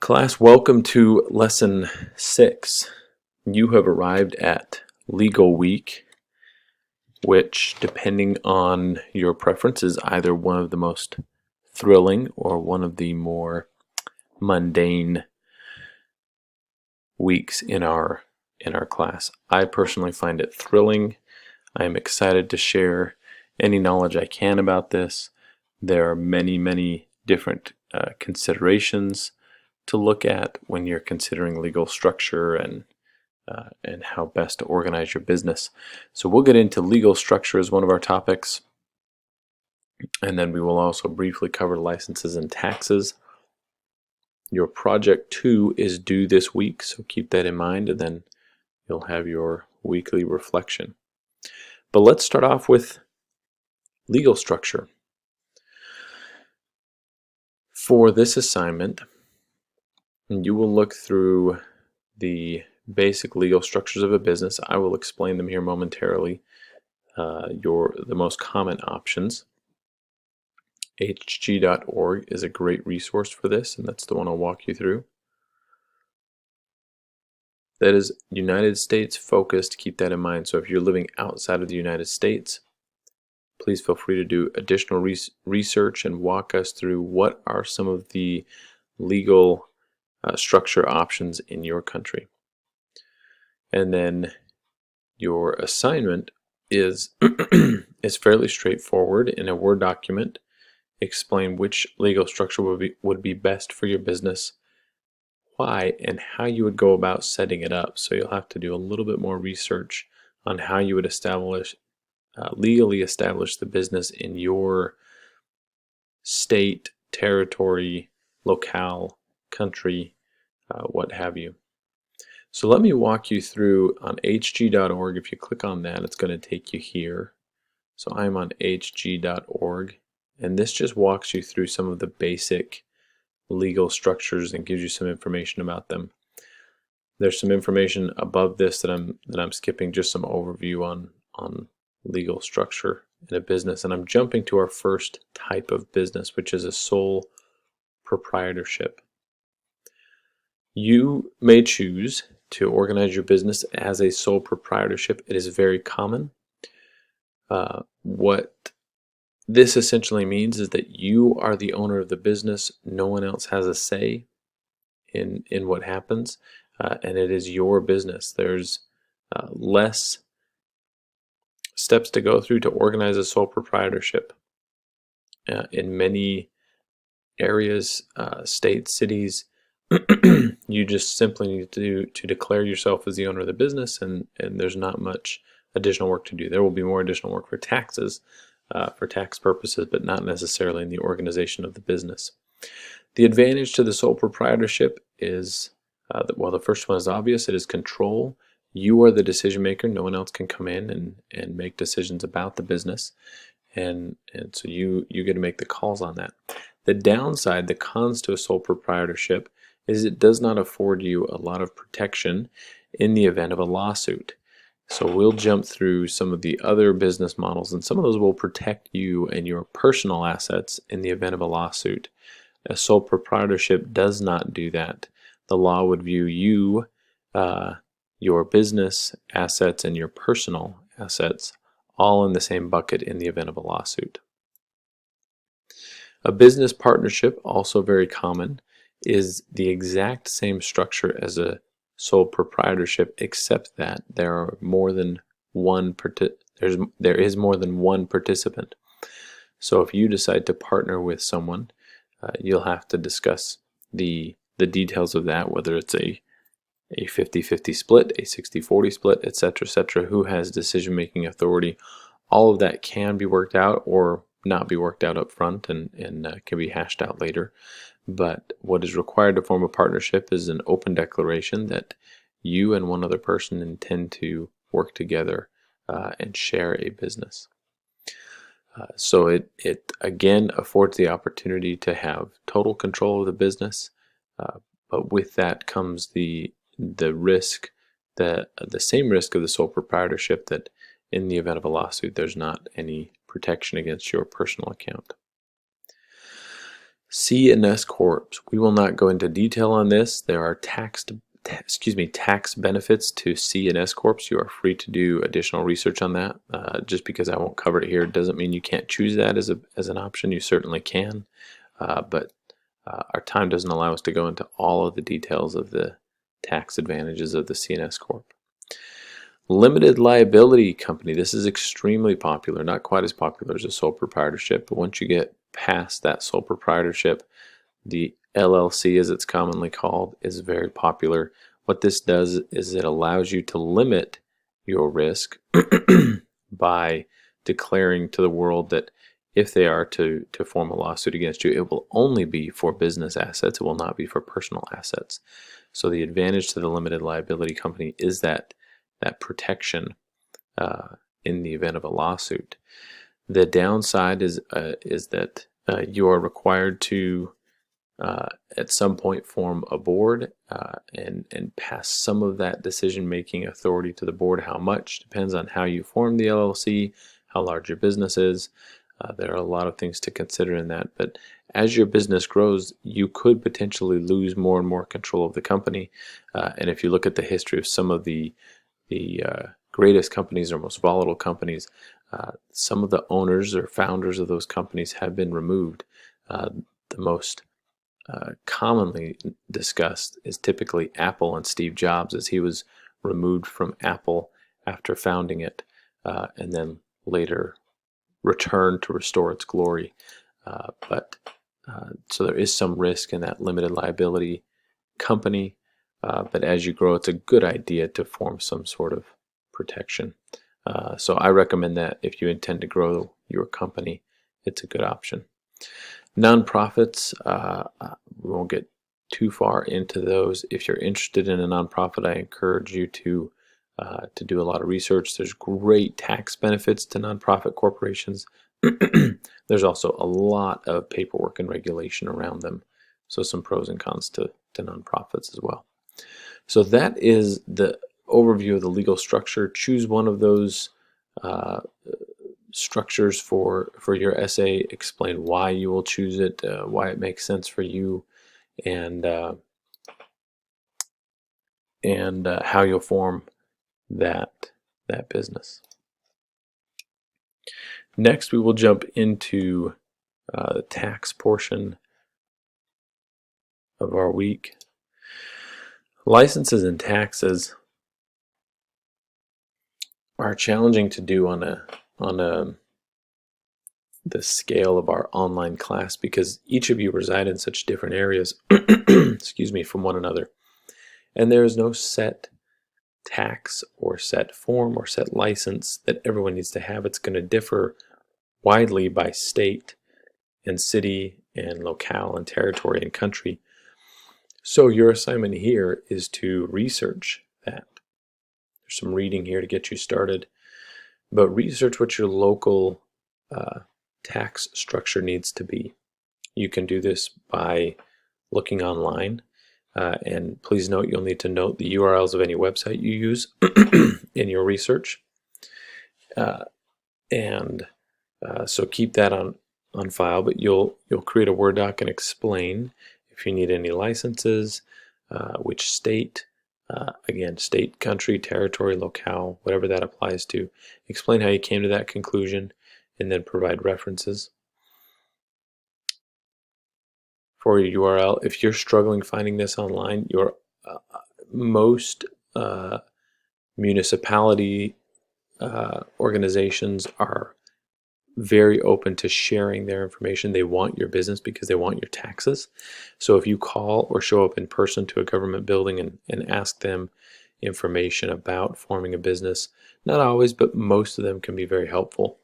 Class, welcome to Lesson 6. You have arrived at Legal Week, which, depending on your preference, is either one of the most thrilling or one of the more mundane weeks in our class. I personally find it thrilling. I am excited to share any knowledge I can about this. There are many different considerations to look at when you're considering legal structure and how best to organize your business. So we'll get into legal structure as one of our topics, and then we will also briefly cover licenses and taxes. Your project 2 is due this week, so keep that in mind, and then you'll have your weekly reflection. But let's start off with legal structure. For this assignment, you will look through the basic legal structures of a business. I will explain them here momentarily. The most common options. HG.org is a great resource for this, and that's the one I'll walk you through. That is United States focused. Keep that in mind. So if you're living outside of the United States, please feel free to do additional research and walk us through what are some of the legal structure options in your country. And then your assignment is is fairly straightforward. In a Word document, explain which legal structure would be best for your business, why, and how you would go about setting it up. So you'll have to do a little bit more research on how you would legally establish the business in your state, territory, locale, country, what have you. So let me walk you through on hg.org. If you click on that, it's going to take you here. So I'm on hg.org, and this just walks you through some of the basic legal structures and gives you some information about them. There's some information above this that I'm skipping, just some overview on legal structure in a business, and I'm jumping to our first type of business, which is a sole proprietorship. You may choose to organize your business as a sole proprietorship. It is very common. What this essentially means is that you are the owner of the business. No one else has a say in what happens, and it is your business. There's less steps to go through to organize a sole proprietorship. In many areas, states, cities, you just simply need to declare yourself as the owner of the business, and there's not much additional work to do. There will be more additional work for taxes, for tax purposes, but not necessarily in the organization of the business. The advantage to the sole proprietorship is, well, the first one is obvious. It is control. You are the decision maker. No one else can come in and make decisions about the business, and so you get to make the calls on that. The downside, the cons to a sole proprietorship, is it does not afford you a lot of protection in the event of a lawsuit. So we'll jump through some of the other business models, and some of those will protect you and your personal assets in the event of a lawsuit. A sole proprietorship does not do that. The law would view you, your business assets, and your personal assets all in the same bucket in the event of a lawsuit. A business partnership, also very common, is the exact same structure as a sole proprietorship, except that there is more than one participant. So if you decide to partner with someone, you'll have to discuss the details of that, whether it's a 50-50 split, a 60-40 split, etc., who has decision-making authority. All of that can be worked out or not be worked out up front and can be hashed out later. But what is required to form a partnership is an open declaration that you and one other person intend to work together and share a business. So it again affords the opportunity to have total control of the business, but with that comes the risk, the same risk of the sole proprietorship, that in the event of a lawsuit, there's not any protection against your personal account. C and S Corps. We will not go into detail on this. There are tax benefits to C and S Corps. You are free to do additional research on that. Just because I won't cover it here doesn't mean you can't choose that as an option. You certainly can, but our time doesn't allow us to go into all of the details of the tax advantages of the C and S Corp. Limited liability company. This is extremely popular, not quite as popular as a sole proprietorship, but once you get past that sole proprietorship, the LLC, as it's commonly called, is very popular. What this does is it allows you to limit your risk by declaring to the world that if they are to form a lawsuit against you, it will only be for business assets. It will not be for personal assets. So the advantage to the limited liability company is that protection in the event of a lawsuit. The downside is that you are required to at some point form a board and pass some of that decision-making authority to the board. How much depends on how you form the LLC, how large your business is. There are a lot of things to consider in that, but as your business grows, you could potentially lose more and more control of the company. And if you look at the history of some of the greatest companies or most volatile companies, some of the owners or founders of those companies have been removed. The most commonly discussed is typically Apple and Steve Jobs, as he was removed from Apple after founding it and then later returned to restore its glory. So there is some risk in that limited liability company. But as you grow, it's a good idea to form some sort of protection. So I recommend that if you intend to grow your company, it's a good option. Nonprofits, we won't get too far into those. If you're interested in a nonprofit, I encourage you to do a lot of research. There's great tax benefits to nonprofit corporations. There's also a lot of paperwork and regulation around them. So some pros and cons to nonprofits as well. So that is the overview of the legal structure. Choose one of those structures for your essay. Explain why you will choose it, why it makes sense for you, and how you'll form that business. Next, we will jump into the tax portion of our week. Licenses and taxes are challenging to do on the scale of our online class because each of you reside in such different areas excuse me, from one another, and there is no set tax or set form or set license that everyone needs to have. It's going to differ widely by state and city and locale and territory and country. So your assignment here is to research that. There's some reading here to get you started, but research what your local tax structure needs to be. You can do this by looking online, and please note you'll need to note the URLs of any website you use in your research, so keep that on file. But you'll create a Word doc and explain if you need any licenses, which state, again, state, country, territory, locale, whatever that applies to. Explain how you came to that conclusion, and then provide references. For your URL, if you're struggling finding this online, your most municipality organizations are very open to sharing their information. They want your business because they want your taxes. So if you call or show up in person to a government building and ask them information about forming a business, not always, but most of them can be very helpful,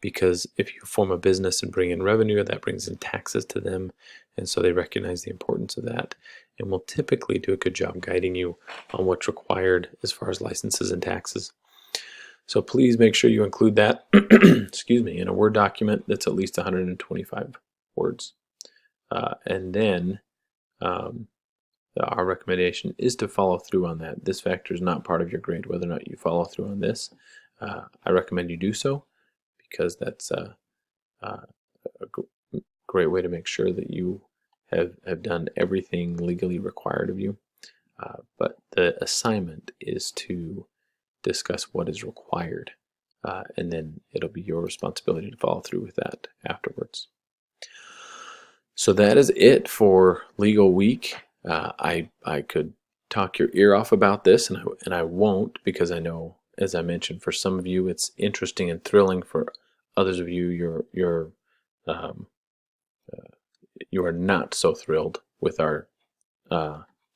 because if you form a business and bring in revenue, that brings in taxes to them, and so they recognize the importance of that and will typically do a good job guiding you on what's required as far as licenses and taxes. So please make sure you include that excuse me, in a Word document that's at least 125 words. And then our recommendation is to follow through on that. This factor is not part of your grade, whether or not you follow through on this. I recommend you do so, because that's a great way to make sure that you have done everything legally required of you. But the assignment is to discuss what is required, and then it'll be your responsibility to follow through with that afterwards. So that is it for Legal Week. I could talk your ear off about this, and I won't, because I know, as I mentioned, for some of you it's interesting and thrilling. For others of you, you are not so thrilled with our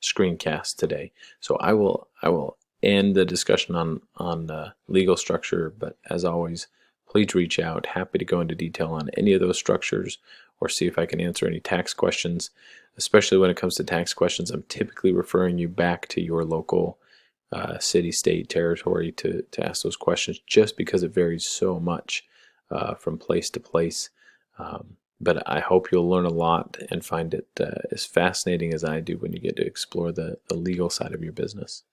screencast today. So I will end the discussion on legal structure. But as always, please reach out. Happy to go into detail on any of those structures, or see if I can answer any tax questions. Especially when it comes to tax questions, I'm typically referring you back to your local city, state, territory to ask those questions, just because it varies so much from place to place. But I hope you'll learn a lot and find it as fascinating as I do when you get to explore the legal side of your business.